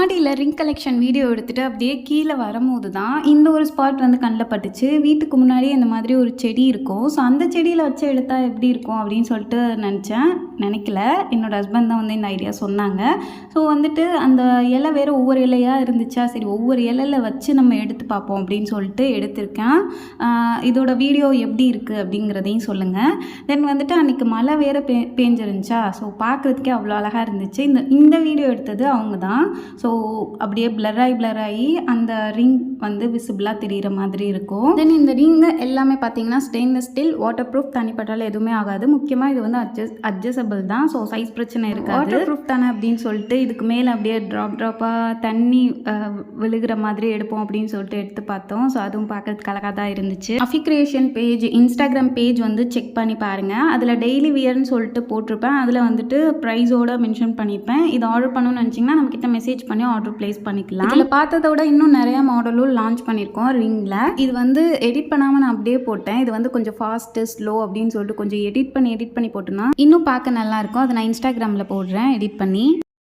மாடியில் ring collection video எடுத்துகிட்டு அப்படியே கீழே வரும்போது தான் இந்த ஒரு ஸ்பாட் வந்து கண்ணில் பட்டுச்சு. வீட்டுக்கு முன்னாடியே இந்த மாதிரி ஒரு செடி இருக்கும். ஸோ அந்த செடியில் வச்சு எடுத்தால் எப்படி இருக்கும் அப்படின்னு சொல்லிட்டு நினைக்கல. என்னோடய ஹஸ்பண்ட் தான் வந்து இந்த ஐடியா சொன்னாங்க. ஸோ வந்துட்டு அந்த இலை வேறு ஒவ்வொரு இலையாக இருந்துச்சா, சரி ஒவ்வொரு இலையில் வச்சு நம்ம எடுத்து பார்ப்போம் அப்படின்னு சொல்லிட்டு எடுத்திருக்கேன். இதோட வீடியோ எப்படி இருக்குது அப்படிங்கிறதையும் சொல்லுங்கள். தென் வந்துட்டு அன்றைக்கி மழை வேறு பேஞ்சிருந்துச்சா, ஸோ பார்க்குறதுக்கே அவ்வளோ அழகாக இருந்துச்சு. இந்த வீடியோ எடுத்தது அவங்க தான். ஸோ அப்படியே பிளராகி அந்த ரிங் வந்து விசிபிளாக தெரிகிற மாதிரி இருக்கும். தென் இந்த ரிங்கு எல்லாமே பார்த்தீங்கன்னா ஸ்டெயின்லெஸ் ஸ்டீல், வாட்டர் ப்ரூஃப், தனிப்பட்டாலும் எதுவுமே ஆகாது. முக்கியமாக இது வந்து அட்ஜஸ்டபிள் தான். ஸோ சைஸ் பிரச்சனை இருக்காது. வாட்டர் ப்ரூஃப் தானே அப்படின்னு சொல்லிட்டு இதுக்கு மேலே அப்படியே ட்ராப்பாக தண்ணி விழுகிற மாதிரி எடுப்போம் அப்படின்னு சொல்லிட்டு எடுத்து பார்த்தோம். ஸோ அதுவும் பார்க்கறதுக்கு அழகாக தான் இருந்துச்சு. அஃபி கிரியேஷன் பேஜ், இன்ஸ்டாகிராம் பேஜ் வந்து செக் பண்ணி பாருங்கள். அதில் டெய்லி வியர்னு சொல்லிட்டு போட்டிருப்பேன். அதில் வந்துட்டு ப்ரைஸோட மென்ஷன் பண்ணியிருப்பேன். இது ஆர்டர் பண்ணணும்னு நினச்சிங்கன்னா நம்மக்கிட்ட மெசேஜ் பண்ணி ஆர்டர் ப்ளேஸ் பண்ணிக்கலாம். இதில் பார்த்ததை விட இன்னும் நிறையா மாடலும் லான்ச் பண்ணியிருக்கோம் ரிங்கில். இது வந்து எடிட் பண்ணாமல் நான் அப்படியே போட்டேன். இது வந்து கொஞ்சம் ஃபாஸ்ட்டு ஸ்லோ அப்படின்னு சொல்லிட்டு கொஞ்சம் எடிட் பண்ணி போட்டோன்னா இன்னும் பார்க்க நல்லாயிருக்கும். அதை நான் இன்ஸ்டாகிராமில் போடுறேன் எடிட் பண்ணி.